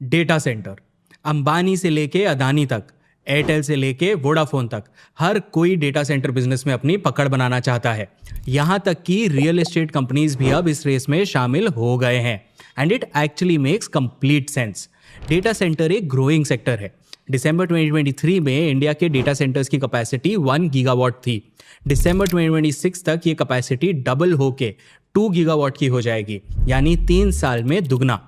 Data centre, Ambani से लेके अदानी तक, एयरटेल से लेके वोडाफोन तक, हर कोई डेटा सेंटर बिजनेस में अपनी पकड़ बनाना चाहता है। यहां तक कि रियल एस्टेट कंपनीज भी अब इस रेस में शामिल हो गए हैं। And it actually makes complete sense. Data centre एक ग्रोइंग सेक्टर है। दिसंबर 2023 में इंडिया के डेटा सेंटर्स की कैपेसिटी 1 गीगावाट थी। दिसंबर 2026 तक ये कैपेसिटी डबल होके 2 गीगावाट की हो जाएगी, यानी 3 साल में दुगना।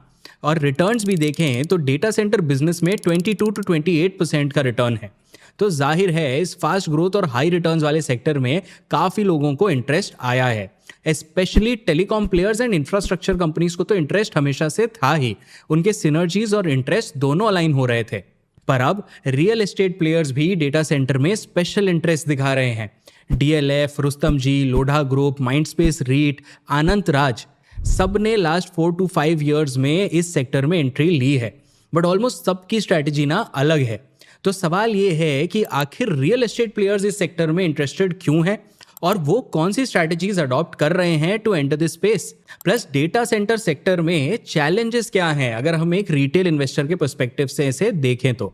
और रिटर्न्स भी देखें तो डेटा सेंटर बिजनेस में 22 to 28% का रिटर्न है। तो जाहिर है इस फास्ट ग्रोथ और हाई रिटर्न्स वाले सेक्टर में काफ़ी लोगों को इंटरेस्ट आया है। Specially telecom players and infrastructure companies को तो इंटरेस्ट हमेशा से था ही। उनके सिनर्जीज और इंटरेस्ट दोनों अलाइन हो रहे थे। पर अब रियल एस्टेट प्लेयर्स भी डेटा सेंटर में स्पेशल इंटरेस्ट दिखा रहे हैं। DLF, रुस्तम जी, लोढ़ा ग्रुप, माइंडस्पेस रीट, आनंत राज, सब ने लास्ट 4 to 5 ईयर्स में इस सेक्टर में एंट्री ली है। बट ऑलमोस्ट सबकी स्ट्रैटेजी ना अलग है। तो सवाल ये है कि आखिर रियल एस्टेट प्लेयर्स इस सेक्टर में इंटरेस्टेड क्यों हैं और वो कौन सी स्ट्रैटेजीज अडॉप्ट कर रहे हैं to enter this space. Plus data center sector में चैलेंजेस क्या हैं अगर हम एक रिटेल इन्वेस्टर के पर्सपेक्टिव से इसे देखें तो।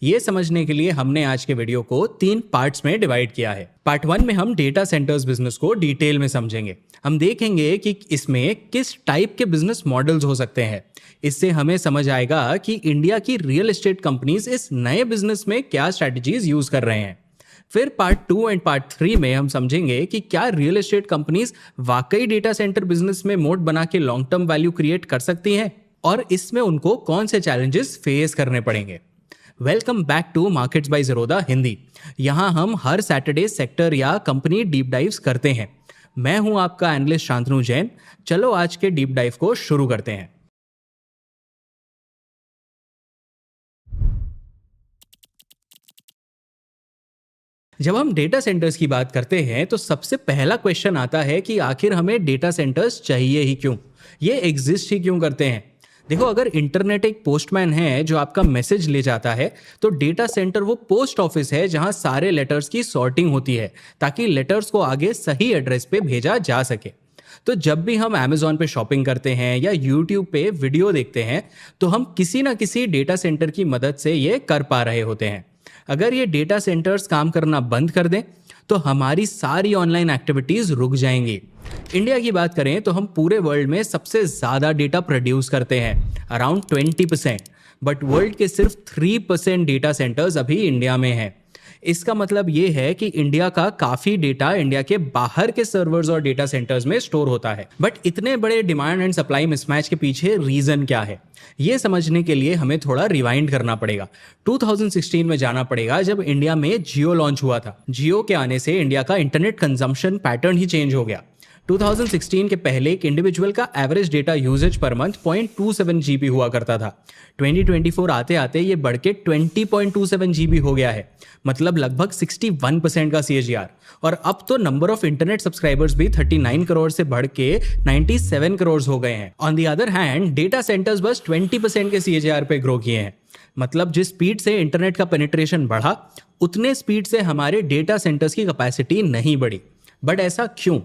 ये समझने के लिए हमने आज के वीडियो को 3 पार्ट्स में डिवाइड किया है। पार्ट 1 में हम डेटा सेंटर्स बिजनेस को डिटेल में समझेंगे। हम देखेंगे कि इसमें किस टाइप के बिजनेस मॉडल्स हो सकते हैं। इससे हमें समझ आएगा कि इंडिया की रियल एस्टेट कंपनीज इस नए बिजनेस में क्या स्ट्रैटेजीज यूज कर रहे हैं। फिर पार्ट 2 एंड पार्ट 3 में हम समझेंगे कि क्या रियल एस्टेट कंपनीज वाकई डेटा सेंटर बिजनेस में मोड बना के लॉन्ग टर्म वैल्यू क्रिएट कर सकती हैं और इसमें उनको कौन से चैलेंजेस फेस करने पड़ेंगे। Welcome back to markets by Zerodha Hindi. यहाँ हम हर सैटरडे सेक्टर या कंपनी डीप डाइव्स करते हैं। मैं हूं आपका एनालिस्ट शांतनु जैन। चलो आज के डीप डाइव को शुरू करते हैं। जब हम डेटा सेंटर्स की बात करते हैं तो सबसे पहला क्वेश्चन आता है कि आखिर हमें डेटा सेंटर्स चाहिए ही क्यों, ये एग्जिस्ट ही क्यों करते हैं। देखो, अगर इंटरनेट एक पोस्टमैन है जो आपका मैसेज ले जाता है, तो डेटा सेंटर वो पोस्ट ऑफिस है जहां सारे लेटर्स की सॉर्टिंग होती है ताकि लेटर्स को आगे सही एड्रेस पे भेजा जा सके। तो जब भी हम Amazon पे शॉपिंग करते हैं या YouTube पे वीडियो देखते हैं तो हम किसी ना किसी डेटा सेंटर की मदद से ये कर पा रहे होते हैं। अगर ये डेटा सेंटर्स काम करना बंद कर दें तो हमारी सारी ऑनलाइन एक्टिविटीज रुक जाएंगी। इंडिया की बात करें तो हम पूरे वर्ल्ड में सबसे ज़्यादा डेटा प्रोड्यूस करते हैं, अराउंड 20%, बट वर्ल्ड के सिर्फ 3% डेटा सेंटर्स अभी इंडिया में हैं। इसका मतलब ये है कि इंडिया का काफ़ी डेटा इंडिया के बाहर के सर्वर्स और डेटा सेंटर्स में स्टोर होता है। बट इतने बड़े डिमांड एंड सप्लाई मिसमैच के पीछे रीज़न क्या है, ये समझने के लिए हमें थोड़ा रिवाइंड करना पड़ेगा। 2016 में जाना पड़ेगा जब इंडिया में जियो लॉन्च हुआ था। जियो के आने से इंडिया का इंटरनेट कंजम्पशन पैटर्न ही चेंज हो गया। 2016 के पहले एक इंडिविजुअल का एवरेज डेटा यूजेज पर मंथ 0.27 GB हुआ करता था। 2024 आते आते ये बढ़ के 20.27 GB हो गया है, मतलब लगभग 61% का CAGR। और अब तो नंबर ऑफ इंटरनेट सब्सक्राइबर्स भी 39 करोड़ से बढ़ के 97 करोड़ हो गए हैं। On the other hand data centres बस 20% के CAGR पे ग्रो किए हैं। मतलब जिस स्पीड से इंटरनेट का पेनिट्रेशन बढ़ा उतने स्पीड से हमारे डेटा सेंटर्स की कैपेसिटी नहीं बढ़ी। बट ऐसा क्यों?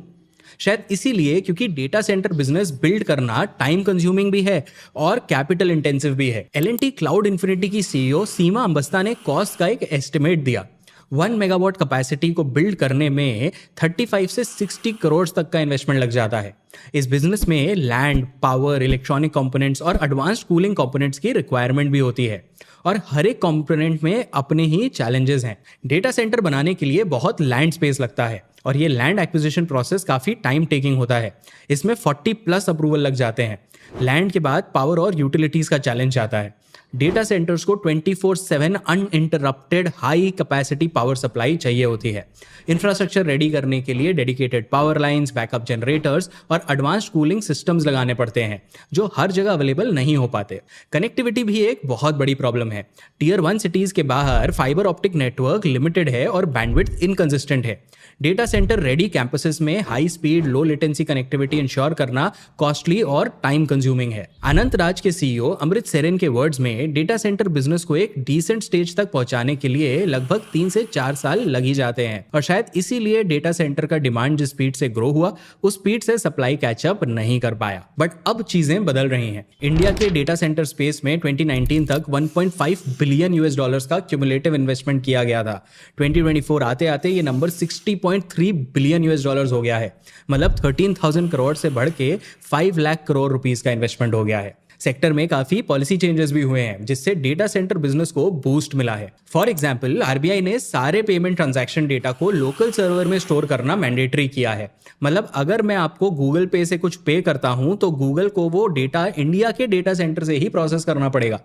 शायद इसीलिए क्योंकि डेटा सेंटर बिजनेस बिल्ड करना टाइम कंज्यूमिंग भी है और कैपिटल इंटेंसिव भी है। L&T क्लाउड इन्फिनिटी की CEO सीमा अंबस्ता ने कॉस्ट का एक एस्टिमेट दिया। 1 मेगावाट कैपेसिटी को बिल्ड करने में 35 से 60 करोड़ तक का इन्वेस्टमेंट लग जाता है। इस बिजनेस में लैंड, पावर, इलेक्ट्रॉनिक कंपोनेंट्स और एडवांस्ड कूलिंग कंपोनेंट्स की रिक्वायरमेंट भी होती है और हर एक कंपोनेंट में अपने ही चैलेंजेस हैं। डेटा सेंटर बनाने के लिए बहुत लैंड स्पेस लगता है और ये लैंड एक्विजिशन प्रोसेस काफ़ी टाइम टेकिंग होता है। इसमें 40+ अप्रूवल लग जाते हैं। लैंड के बाद पावर और यूटिलिटीज़ का चैलेंज आता है। डेटा सेंटर्स को 24/7 uninterrupted high capacity power supply चाहिए होती है। इंफ्रास्ट्रक्चर रेडी करने के लिए dedicated power lines, backup generators और एडवांस्ड कूलिंग सिस्टम्स लगाने पड़ते हैं जो हर जगह अवेलेबल नहीं हो पाते। कनेक्टिविटी भी एक बहुत बड़ी प्रॉब्लम है। टियर 1 सिटीज़ के बाहर फाइबर ऑप्टिक नेटवर्क लिमिटेड है और बैंडविड्थ इनकंसिस्टेंट है। डेटा सेंटर रेडी कैंपसेस में high speed, low latency connectivity ensure करना कॉस्टली और टाइम कंज्यूमिंग है। अनंत राज के CEO अमृत सेरेन के वर्ड्स में में डेटा सेंटर बिजनेस को एक डिसेंट स्टेज तक पहुंचाने के लिए लगभग 3 से 4 साल लग ही जाते हैं और शायद इसीलिए डेटा सेंटर का डिमांड जिस स्पीड से ग्रो हुआ उस स्पीड से सप्लाई कैचअप नहीं कर पाया। बट अब चीजें बदल रही हैं। इंडिया के डेटा सेंटर स्पेस में 2019 तक 1.5 बिलियन यूएस डॉलर्स का क्यूमुलेटिव इन्वेस्टमेंट किया गया था। 2024 आते आते ये नंबर 60.3 बिलियन यूएस डॉलर्स हो गया है। मतलब 13,000 करोड़ से बढ़ के 5 लाख करोड़ रुपीस का इन्वेस्टमेंट हो गया है। सेक्टर में काफी पॉलिसी चेंजेस भी हुए हैं जिससे डेटा सेंटर बिजनेस को बूस्ट मिला है। फॉर एग्जांपल, आरबीआई ने सारे पेमेंट ट्रांजैक्शन डेटा को लोकल सर्वर में स्टोर करना मैंडेटरी किया है। मतलब अगर मैं आपको गूगल पे से कुछ पे करता हूं तो गूगल को वो डेटा इंडिया के डेटा सेंटर से ही प्रोसेस करना पड़ेगा।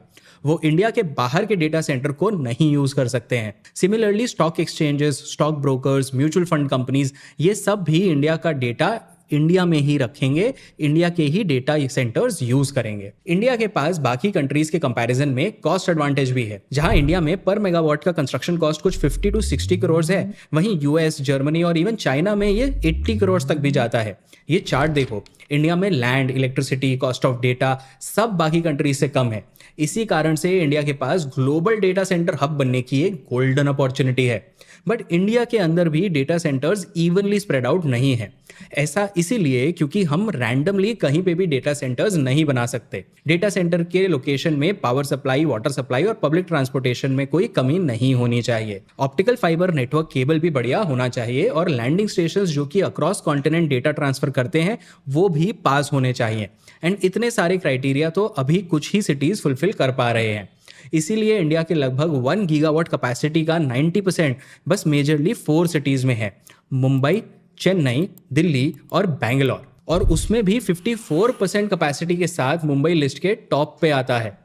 वो इंडिया के बाहर के डेटा सेंटर को नहीं यूज कर सकते हैं। Similarly stock exchanges, stock brokers, mutual fund companies, ये सब भी इंडिया का डेटा इंडिया में ही रखेंगे, इंडिया के ही डेटा सेंटर्स यूज करेंगे। इंडिया के पास बाकी कंट्रीज के कंपैरिजन में कॉस्ट एडवांटेज भी है। जहां इंडिया में पर मेगावाट का कंस्ट्रक्शन कॉस्ट कुछ 50 to 60 करोड़ है, वहीं यूएस, जर्मनी और इवन चाइना में ये 80 करोड़ तक भी जाता है। ये चार्ट देखो, इंडिया में land, electricity, cost of data सब बाकी कंट्रीज से कम है। इसी कारण से इंडिया के पास ग्लोबल डेटा सेंटर हब बनने की एक गोल्डन अपॉर्चुनिटी है। बट इंडिया के अंदर भी data centres evenly spread out नहीं है। ऐसा इसीलिए क्योंकि हम रैंडमली कहीं पे भी डेटा सेंटर्स नहीं बना सकते। डेटा सेंटर के लोकेशन में पावर सप्लाई, वाटर सप्लाई और पब्लिक ट्रांसपोर्टेशन में कोई कमी नहीं होनी चाहिए। ऑप्टिकल फाइबर नेटवर्क केबल भी बढ़िया होना चाहिए और लैंडिंग स्टेशन जो कि अक्रॉस कॉन्टिनेंट डेटा ट्रांसफर करते हैं वो भी पास होने चाहिए। एंड इतने सारे क्राइटेरिया तो अभी कुछ ही सिटीज फुलफिल कर पा रहे हैं। इसीलिए इंडिया के लगभग 1 गीगावाट कैपेसिटी का 90% बस मेजरली 4 सिटीज में है: मुंबई, चेन्नई, दिल्ली और बैंगलोर। और उसमें भी 54% कैपेसिटी के साथ मुंबई लिस्ट के टॉप पे आता है।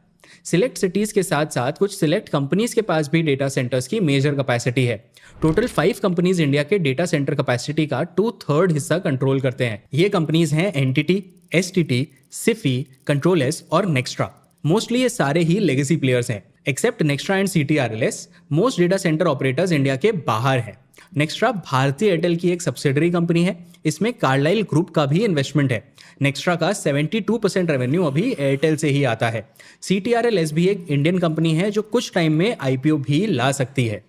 सिलेक्ट सिटीज के साथ साथ कुछ सिलेक्ट कंपनीज के पास भी डेटा सेंटर्स की मेजर कैपेसिटी है। टोटल 5 कंपनीज इंडिया के डेटा सेंटर कैपेसिटी का 2/3 हिस्सा कंट्रोल करते हैं। ये कंपनीज हैं NTT, STT, Sify, control S और नेक्स्ट्रा। मोस्टली ये सारे ही लेगेसी प्लेयर्स हैं। Except Nxtra and CTRLS, most data centre operators India के बाहर हैं। नेक्स्ट्रा भारतीय एयरटेल की एक सब्सिडरी कंपनी है। इसमें कार्लाइल ग्रुप का भी इन्वेस्टमेंट है। नेक्स्ट्रा का 72% रेवेन्यू अभी एयरटेल से ही आता है। सीटीआरएलएस भी एक इंडियन कंपनी है जो कुछ टाइम में आईपीओ भी ला सकती है।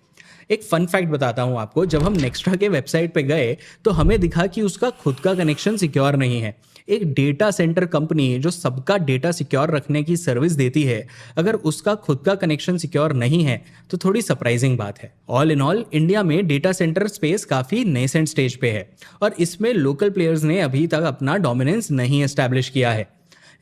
एक फन फैक्ट बताता हूं आपको, जब हम नेक्स्ट्रा के वेबसाइट पे गए तो हमें दिखा कि उसका खुद का कनेक्शन सिक्योर नहीं है। एक डेटा सेंटर कंपनी जो सबका डेटा सिक्योर रखने की सर्विस देती है, अगर उसका खुद का कनेक्शन सिक्योर नहीं है तो थोड़ी सरप्राइजिंग बात है। ऑल इन ऑल, इंडिया में डेटा सेंटर स्पेस काफी नेसेंट स्टेज पे है और इसमें लोकल प्लेयर्स ने अभी तक अपना डोमिनेंस नहीं एस्टैब्लिश किया है।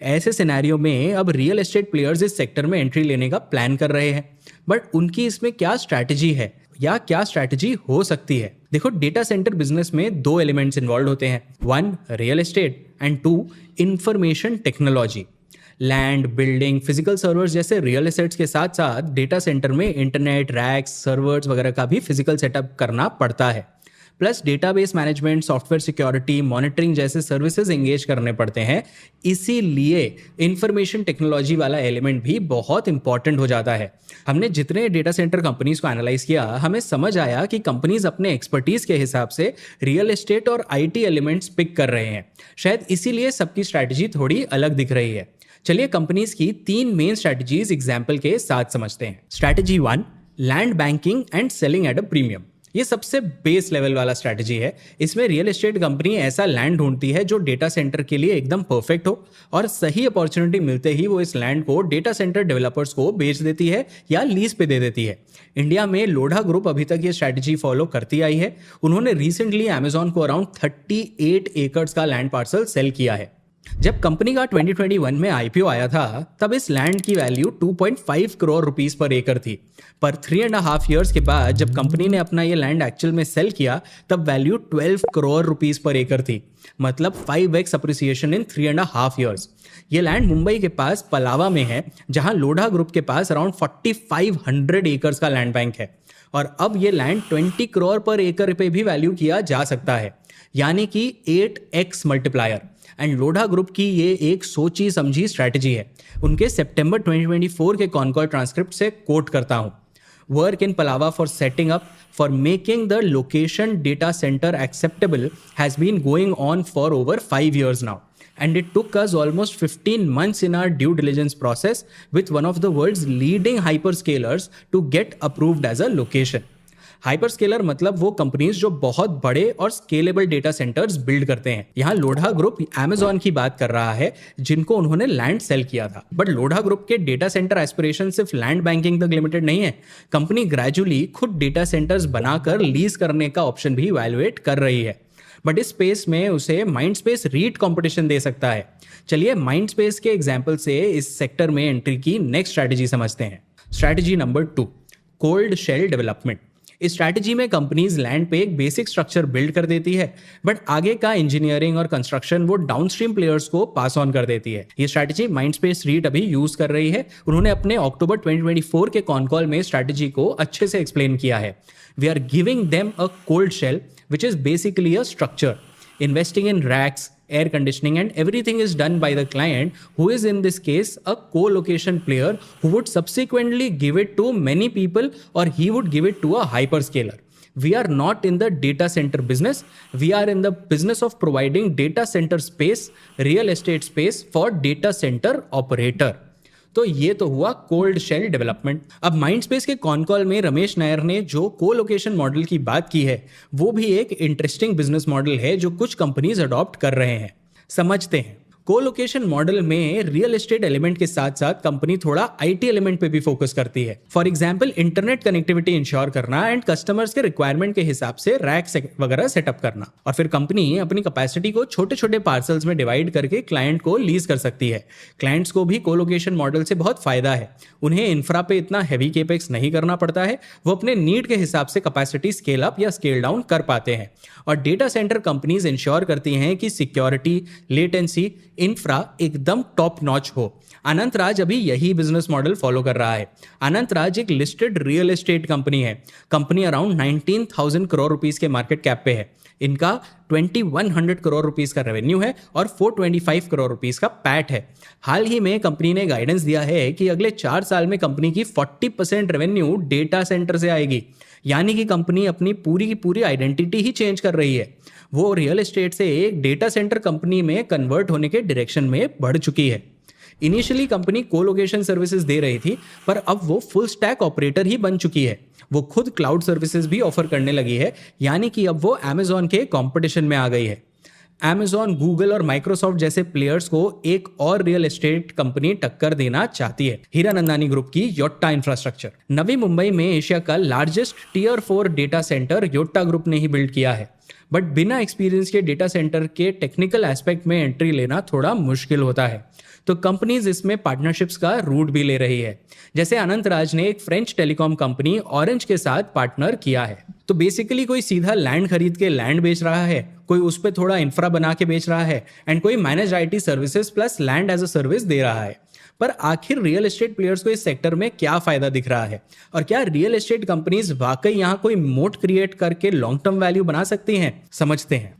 ऐसे सिनेरियो में अब रियल एस्टेट प्लेयर्स इस सेक्टर में एंट्री लेने का प्लान कर रहे हैं। बट उनकी इसमें क्या स्ट्रैटेजी है या क्या स्ट्रैटेजी हो सकती है? देखो, डेटा सेंटर बिजनेस में 2 एलिमेंट्स इन्वॉल्व होते हैं। 1 real estate and 2 information technology. Land, building, physical servers जैसे रियल एस्टेट्स के साथ साथ डेटा सेंटर में इंटरनेट, रैक्स, सर्वर्स वगैरह का भी फिजिकल सेटअप करना पड़ता है। Plus database management, software security, monitoring जैसे सर्विसेज एंगेज करने पड़ते हैं। इसीलिए इंफॉर्मेशन टेक्नोलॉजी वाला एलिमेंट भी बहुत इंपॉर्टेंट हो जाता है। हमने जितने डेटा सेंटर कंपनीज को एनालाइज किया, हमें समझ आया कि कंपनीज अपने एक्सपर्टीज के हिसाब से रियल एस्टेट और आईटी एलिमेंट्स पिक कर रहे हैं। शायद इसीलिए सबकी स्ट्रैटेजी थोड़ी अलग दिख रही है। चलिए कंपनीज की 3 मेन स्ट्रैटेजीज एग्जाम्पल के साथ समझते हैं। Strategy 1, land banking and selling at a premium. ये सबसे बेस लेवल वाला स्ट्रैटेजी है। इसमें रियल एस्टेट कंपनी ऐसा लैंड ढूंढती है जो डेटा सेंटर के लिए एकदम परफेक्ट हो और सही अपॉर्चुनिटी मिलते ही वो इस लैंड को डेटा सेंटर डेवलपर्स को बेच देती है या लीज पे दे देती है। इंडिया में लोढ़ा ग्रुप अभी तक ये स्ट्रैटेजी फॉलो करती आई है। उन्होंने रिसेंटली अमेजॉन को अराउंड 38 एकड़ का लैंड पार्सल सेल किया है। जब कंपनी का 2021 में आईपीओ आया था तब इस लैंड की वैल्यू 2.5 करोड़ रुपीस पर एकड़ थी। पर 3.5 इयर्स के बाद जब कंपनी ने अपना ये लैंड एक्चुअल में सेल किया तब वैल्यू 12 करोड़ रुपीस पर एकड़ थी। मतलब 5x अप्रिसिएशन इन 3.5 इयर्स। ये लैंड मुंबई के पास पलावा में है, जहां लोढ़ा ग्रुप के पास अराउंड 4500 एकर्स का लैंड बैंक है। और अब ये लैंड 20 करोड़ पर एकड़ पे भी वैल्यू किया जा सकता है, यानी कि 8x multiplier. And Lodha group की ये एक सोची समझी स्ट्रैटेजी है। उनके सितंबर 2024 के कॉनकॉल ट्रांसक्रिप्ट से कोट करता हूं, work in Palava for setting up for making the location data center acceptable has been going on for over 5 years now. and it took us almost 15 months in our due diligence process with one of the world's leading hyperscalers to get approved as a location. Hyperscaler मतलब वो companies जो बहुत बड़े और scalable data centres build करते हैं। यहाँ Lodha group Amazon की बात कर रहा है, जिनको उन्होंने लैंड सेल किया था। बट लोढ़ा ग्रुप के डेटा सेंटर एस्पिरेशन सिर्फ लैंड बैंकिंग तक लिमिटेड नहीं है। कंपनी ग्रेजुअली खुद डेटा सेंटर्स बनाकर लीज करने का ऑप्शन भी इवैल्यूएट कर रही है। बट इस स्पेस में उसे माइंडस्पेस रीट कंपटीशन दे सकता है। चलिए माइंडस्पेस के एग्जांपल से इस सेक्टर में एंट्री की नेक्स्ट स्ट्रैटेजी समझते हैं। Strategy number 2, cold shell development. इस स्ट्रैटेजी में कंपनीज लैंड पे एक बेसिक स्ट्रक्चर बिल्ड कर देती है, बट आगे का इंजीनियरिंग और कंस्ट्रक्शन वो डाउनस्ट्रीम प्लेयर्स को पास ऑन कर देती है। ये स्ट्रैटेजी माइंडस्पेस रीट अभी यूज कर रही है। उन्होंने अपने अक्टूबर 2024 के कॉन कॉल में स्ट्रैटेजी को अच्छे से एक्सप्लेन किया है। We are giving them a cold shell which is basically a structure. Investing in racks, air conditioning, and everything is done by the client, who is in this case a co-location player who would subsequently give it to many people, or he would give it to a hyperscaler. We are not in the data center business. We are in the business of providing data center space, real estate space for data center operator. तो ये तो हुआ cold shell development. अब Mindspace के con call में रमेश नायर ने जो colocation model की बात की है, वो भी एक इंटरेस्टिंग बिजनेस मॉडल है जो कुछ कंपनीज अडॉप्ट कर रहे हैं। समझते हैं। कोलोकेशन मॉडल में रियल एस्टेट एलिमेंट के साथ साथ कंपनी थोड़ा आईटी एलिमेंट पे भी फोकस करती है। For example internet connectivity ensure करना एंड कस्टमर्स के रिक्वायरमेंट के हिसाब से रैक वगैरह सेटअप करना। और फिर कंपनी अपनी कैपेसिटी को छोटे छोटे पार्सल्स में डिवाइड करके क्लाइंट को लीज कर सकती है। क्लाइंट्स को भी कोलोकेशन मॉडल से बहुत फायदा है। उन्हें इंफ्रा पे इतना हैवी केपेक्स नहीं करना पड़ता है। वो अपने नीड के हिसाब से कैपेसिटी स्केल अप या स्केल डाउन कर पाते हैं। और डेटा सेंटर कंपनीज इंश्योर करती हैं कि सिक्योरिटी, लेटेंसी, इंफ्रा एकदम टॉप नॉच हो। अनंत राज अभी यही बिजनेस मॉडल फॉलो कर रहा है। अनंत राज एक लिस्टेड रियल एस्टेट कंपनी है। कंपनी अराउंड 19,000 करोड़ रुपीस के मार्केट कैप पे है। इनका 2100 करोड़ रुपीस का रेवेन्यू है और 425 करोड़ रुपीस का पैट है। हाल ही में कंपनी ने गाइडेंस दिया है कि अगले 4 साल में कंपनी की 40% रेवेन्यू डेटा सेंटर से आएगी। यानी कि कंपनी अपनी पूरी की पूरी आइडेंटिटी ही चेंज कर रही है। वो रियल एस्टेट से एक डेटा सेंटर कंपनी में कन्वर्ट होने के डायरेक्शन में बढ़ चुकी है। इनिशियली कंपनी कोलोकेशन सर्विसेज दे रही थी, पर अब वो फुल स्टैक ऑपरेटर ही बन चुकी है। वो खुद क्लाउड सर्विसेज भी ऑफर करने लगी है, यानी कि अब वो अमेजॉन के कंपटीशन में आ गई है। अमेजॉन, गूगल और माइक्रोसॉफ्ट जैसे प्लेयर्स को एक और रियल एस्टेट कंपनी टक्कर देना चाहती है, हीरानंदानी ग्रुप की योट्टा इंफ्रास्ट्रक्चर। नवी मुंबई में एशिया का largest tier 4 data center Yotta group ने ही बिल्ड किया है। बट बिना एक्सपीरियंस के डेटा सेंटर के टेक्निकल एस्पेक्ट में एंट्री लेना थोड़ा मुश्किल होता है, तो कंपनीज इसमें पार्टनरशिप्स का रूट भी ले रही है। जैसे अनंत राज ने एक फ्रेंच टेलीकॉम कंपनी ऑरेंज के साथ पार्टनर किया है। तो बेसिकली कोई सीधा लैंड खरीद के लैंड बेच रहा है, कोई उस पर थोड़ा इंफ्रा बना के बेच रहा है, एंड कोई manage IT services plus land as a service दे रहा है। पर आखिर रियल एस्टेट प्लेयर्स को इस सेक्टर में क्या फायदा दिख रहा है, और क्या रियल एस्टेट कंपनीज वाकई यहां कोई मोट क्रिएट करके लॉन्ग टर्म वैल्यू बना सकती हैं? समझते हैं।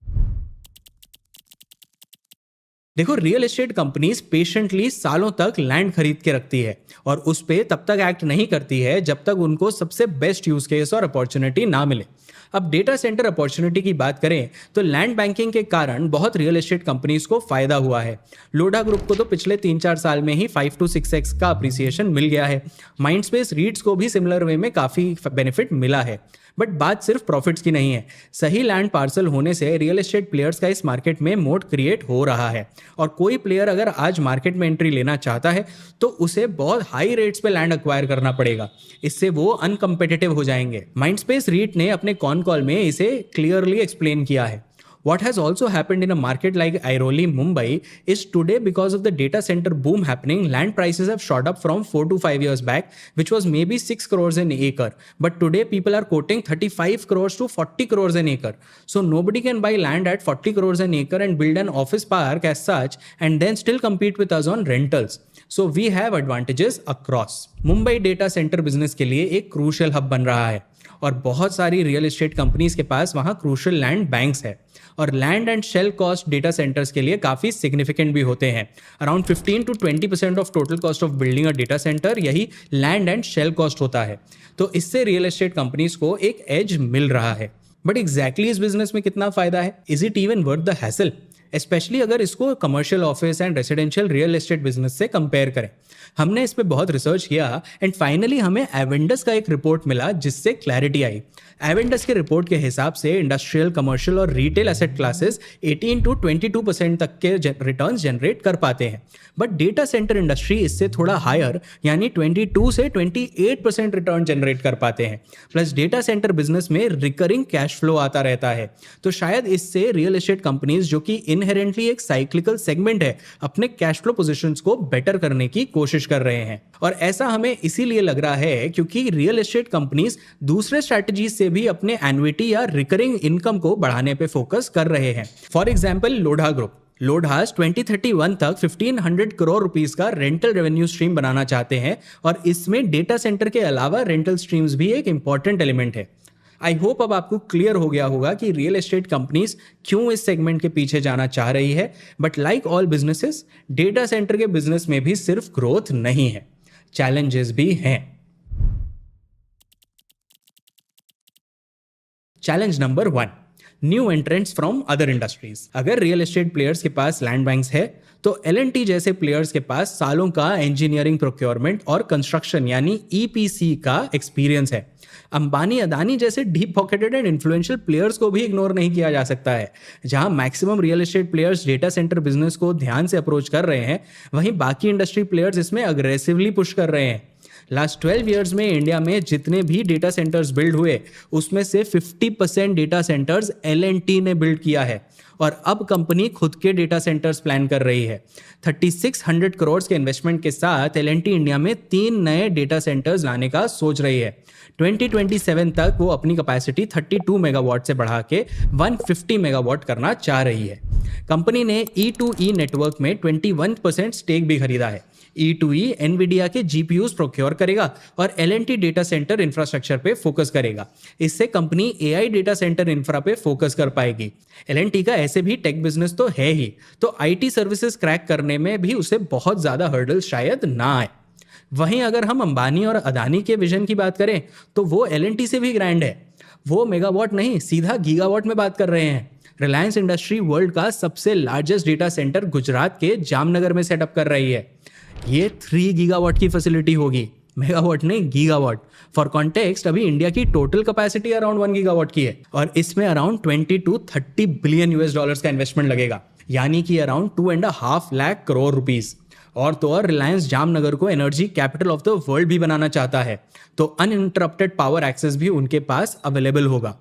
देखो, रियल एस्टेट कंपनीज पेशेंटली सालों तक लैंड खरीद के रखती है और उस पे तब तक एक्ट नहीं करती है जब तक उनको सबसे बेस्ट यूज केस और अपॉर्चुनिटी ना मिले। अब डेटा सेंटर अपॉर्चुनिटी की बात करें तो लैंड बैंकिंग के कारण बहुत रियल एस्टेट कंपनीज को फायदा हुआ है। लोढ़ा ग्रुप को तो पिछले 3-4 साल में ही 5 to 6x का अप्रिसिएशन मिल गया है। माइंडस्पेस रीट्स को भी सिमिलर वे में काफी बेनिफिट मिला है। बट बात सिर्फ प्रॉफिट्स की नहीं है। सही लैंड पार्सल होने से रियल एस्टेट प्लेयर्स का इस मार्केट में मोट क्रिएट हो रहा है। और कोई प्लेयर अगर आज मार्केट में एंट्री लेना चाहता है तो उसे बहुत हाई रेट्स पे लैंड एक्वायर करना पड़ेगा। इससे वो अनकम्पिटिटिव हो जाएंगे। माइंडस्पेस रीट ने अपने कॉन कॉल में इसे क्लियरली एक्सप्लेन किया है। What has also happened in a market like Airoli, Mumbai is today because of the data center boom happening, land prices have shot up from 4 to 5 years back, which was maybe 6 crores an acre. But today people are quoting 35 crores to 40 crores an acre. So nobody can buy land at 40 crores an acre and build an office park as such and then still compete with us on rentals. So we have advantages across. Mumbai data center business के लिए एक crucial hub बन रहा है और बहुत सारी real estate companies के पास वहाँ क्रूशियल लैंड बैंक्स है और land and shell cost data centers के लिए काफ़ी सिग्निफिकेंट भी होते हैं। Around 15 to 20% of total cost of building a data center यही लैंड एंड शेल कॉस्ट होता है। तो इससे रियल एस्टेट कंपनीज को एक एज मिल रहा है। बट एग्जैक्टली इस बिजनेस में कितना फायदा है? Is it even worth the hassle? Specially अगर इसको commercial office and residential real estate business से कंपेयर करें। हमने इस पे बहुत रिसर्च किया एंड फाइनली हमें एवेंडस का एक रिपोर्ट मिला जिससे क्लैरिटी आई। एवेंडस के रिपोर्ट के हिसाब से इंडस्ट्रियल, कमर्शियल और रिटेल एसेट क्लासेस 18 to 22% तक के रिटर्न्स जनरेट कर पाते हैं, बट डेटा सेंटर इंडस्ट्री इससे थोड़ा हायर यानी 22 से 28% रिटर्न जनरेट कर पाते हैं। प्लस डेटा सेंटर बिजनेस में रिकरिंग कैश फ्लो आता रहता है, तो शायद इससे रियल एस्टेट कंपनीज जो कि इनहेरेंटली एक साइक्लिकल सेगमेंट है, अपने कैश फ्लो पोजीशंस को बेटर करने की कोशिश कर रहे हैं। और ऐसा हमें इसीलिए लग रहा है क्योंकि रियल एस्टेट कंपनीज दूसरे स्ट्रैटेजी से भी अपने एन्युटी या रिकरिंग इनकम को बढ़ाने पे फोकस कर रहे हैं। फॉर एग्जांपल लोढ़ा ग्रुप, लोढ़ास 2031 तक 1500 करोड़ रुपीस का रेंटल रेवेन्यू स्ट्रीम बनाना चाहते हैं और इसमें डेटा सेंटर के अलावा रेंटल स्ट्रीम्स भी एक इंपॉर्टेंट एलिमेंट है। आई होप अब आपको क्लियर हो गया होगा कि रियल एस्टेट कंपनीज क्यों इस सेगमेंट के पीछे जाना चाह रही है। But like all businesses, data center के बिजनेस में भी सिर्फ ग्रोथ नहीं है, चैलेंजेस भी हैं। Challenge number 1, new entrants from other industries. अगर रियल एस्टेट प्लेयर्स के पास लैंड बैंक्स है तो एल&टी जैसे प्लेयर्स के पास सालों का इंजीनियरिंग, प्रोक्योरमेंट और कंस्ट्रक्शन यानी ईपीसी का एक्सपीरियंस है। अंबानी, अदानी जैसे deep pocketed and influential players को भी इग्नोर नहीं किया जा सकता है। जहां maximum real estate players data centre business को ध्यान से अप्रोच कर रहे हैं, वहीं बाकी इंडस्ट्री प्लेयर्स इसमें अग्रेसिवली पुश कर रहे हैं। लास्ट 12 ईयर्स में इंडिया में जितने भी डेटा सेंटर्स बिल्ड हुए उसमें से 50% डेटा सेंटर्स एल&टी ने बिल्ड किया है और अब कंपनी खुद के डेटा सेंटर्स प्लान कर रही है। 3600 करोड़ के इन्वेस्टमेंट के साथ एल&टी इंडिया में 3 नए डेटा सेंटर्स लाने का सोच रही है। 2027 तक वो अपनी कैपेसिटी 32 मेगावाट से बढ़ा के 150 मेगावाट करना चाह रही है। कंपनी ने E2E नेटवर्क में 21% स्टेक भी खरीदा है। E2E एनवीडिया के जीपीयूज प्रोक्योर करेगा और एल&टी डेटा सेंटर इंफ्रास्ट्रक्चर पे फोकस करेगा। इससे company AI data centre infra पे फोकस कर पाएगी। एल&टी का ऐसे भी टेक बिजनेस तो है ही, तो आईटी सर्विसेज क्रैक करने में भी उसे बहुत ज्यादा हर्डल्स शायद ना आए। वहीं अगर हम अंबानी और अदानी के विजन की बात करें तो वो एल&टी से भी ग्रैंड है। वो मेगावाट नहीं, सीधा गीगावाट में बात कर रहे हैं। रिलायंस इंडस्ट्री वर्ल्ड का सबसे लार्जेस्ट डेटा सेंटर गुजरात के जामनगर में सेटअप कर रही है। ये 3 गीगावाट की फैसिलिटी होगी, मेगावाट नहीं, गीगावाट। फॉर कॉन्टेक्स्ट, अभी इंडिया की टोटल कैपेसिटी अराउंड 1 गीगावाट की है और इसमें around 20 to 30 billion US dollars का इन्वेस्टमेंट लगेगा, यानी कि अराउंड 2.5 लाख करोड़ रुपीस। और तो और रिलायंस जामनगर को energy capital of the world भी बनाना चाहता है, तो अनइंटरप्टेड पावर एक्सेस भी उनके पास अवेलेबल होगा।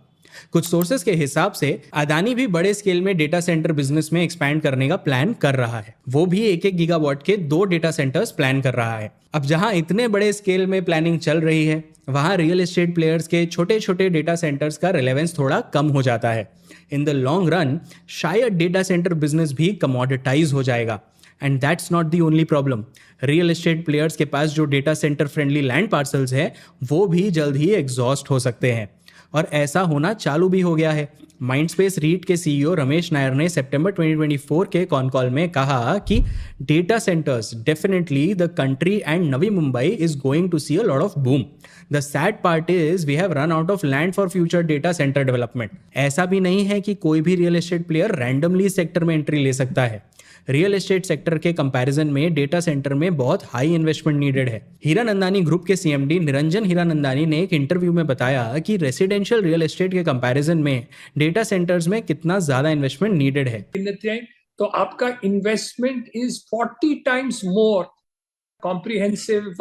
कुछ सोर्सेस के हिसाब से अदानी भी बड़े स्केल में डेटा सेंटर बिजनेस में एक्सपैंड करने का प्लान कर रहा है। वो भी 1-1 गीगावाट के 2 डेटा सेंटर्स प्लान कर रहा है। अब जहां इतने बड़े स्केल में प्लानिंग चल रही है, वहां रियल एस्टेट प्लेयर्स के छोटे छोटे डेटा सेंटर्स का रिलेवेंस थोड़ा कम हो जाता है। इन द लॉन्ग रन शायद डेटा सेंटर बिजनेस भी कमोडिटाइज हो जाएगा। And that's not the only problem. Real estate players के पास जो data centre friendly land parcels है वो भी जल्द ही एग्जॉस्ट हो सकते हैं, और ऐसा होना चालू भी हो गया है। माइंडस्पेस रीट के सीईओ रमेश नायर ने सितंबर 2024 के कॉन कॉल में कहा कि data centers definitely the country and Navi Mumbai is going to see a lot of boom. The sad part is we have run out of land for future data center development. ऐसा भी नहीं है कि कोई भी real estate player randomly sector में entry ले सकता है। रियल एस्टेट सेक्टर के कंपैरिजन में डेटा सेंटर में बहुत हाई इन्वेस्टमेंट नीडेड है। हीरानंदानी ग्रुप के सीएमडी निरंजन हीरानंदानी ने एक इंटरव्यू में बताया कि रेसिडेंशियल रियल एस्टेट के कंपैरिजन में डेटा सेंटर्स में कितना ज्यादा इन्वेस्टमेंट नीडेड है। तो आपका investment is 40 times more comprehensive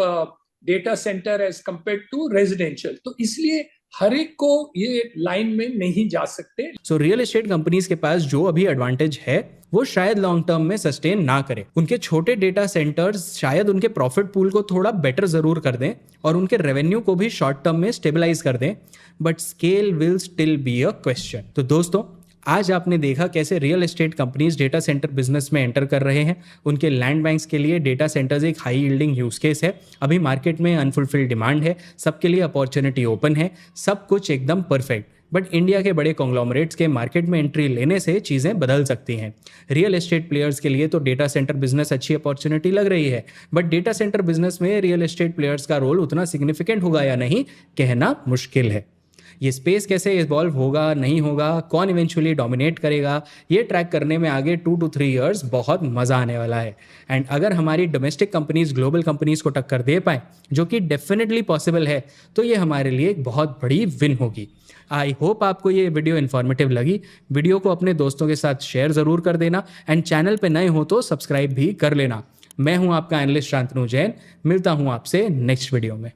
data center as compare to residential. तो इसलिए हर एक को ये लाइन में नहीं जा सकते। सो रियल एस्टेट कंपनीज के पास जो अभी एडवांटेज है वो शायद लॉन्ग टर्म में सस्टेन ना करे। उनके छोटे डेटा सेंटर्स शायद उनके प्रॉफिट पूल को थोड़ा बेटर जरूर कर दें और उनके रेवेन्यू को भी शॉर्ट टर्म में स्टेबलाइज कर दें, but scale will still be a question. तो दोस्तों, आज आपने देखा कैसे real estate companies data centre business में एंटर कर रहे हैं। उनके लैंड बैंक्स के लिए डेटा सेंटर्स एक हाई यील्डिंग यूज केस है। अभी मार्केट में अनफुलफिल्ड डिमांड है, सबके लिए अपॉर्चुनिटी ओपन है, सब कुछ एकदम परफेक्ट। बट इंडिया के बड़े कॉन्ग्लोमरेट्स के मार्केट में एंट्री लेने से चीज़ें बदल सकती हैं। रियल एस्टेट प्लेयर्स के लिए तो डेटा सेंटर बिजनेस अच्छी अपॉर्चुनिटी लग रही है, बट डेटा सेंटर बिजनेस में रियल एस्टेट प्लेयर्स का रोल उतना सिग्निफिकेंट होगा या नहीं, कहना मुश्किल है। ये स्पेस कैसे इवॉल्व होगा नहीं होगा, कौन इवेंचुअली डोमिनेट करेगा, ये ट्रैक करने में आगे 2 to 3 ईयर्स बहुत मज़ा आने वाला है। एंड अगर हमारी डोमेस्टिक कंपनीज ग्लोबल कंपनीज को टक्कर दे पाए, जो कि डेफिनेटली पॉसिबल है, तो ये हमारे लिए एक बहुत बड़ी विन होगी। आई होप आपको ये वीडियो इन्फॉर्मेटिव लगी। वीडियो को अपने दोस्तों के साथ शेयर ज़रूर कर देना एंड चैनल पे नए हो तो सब्सक्राइब भी कर लेना। मैं हूं आपका एनालिस्ट शांतनु जैन, मिलता हूं आपसे नेक्स्ट वीडियो में।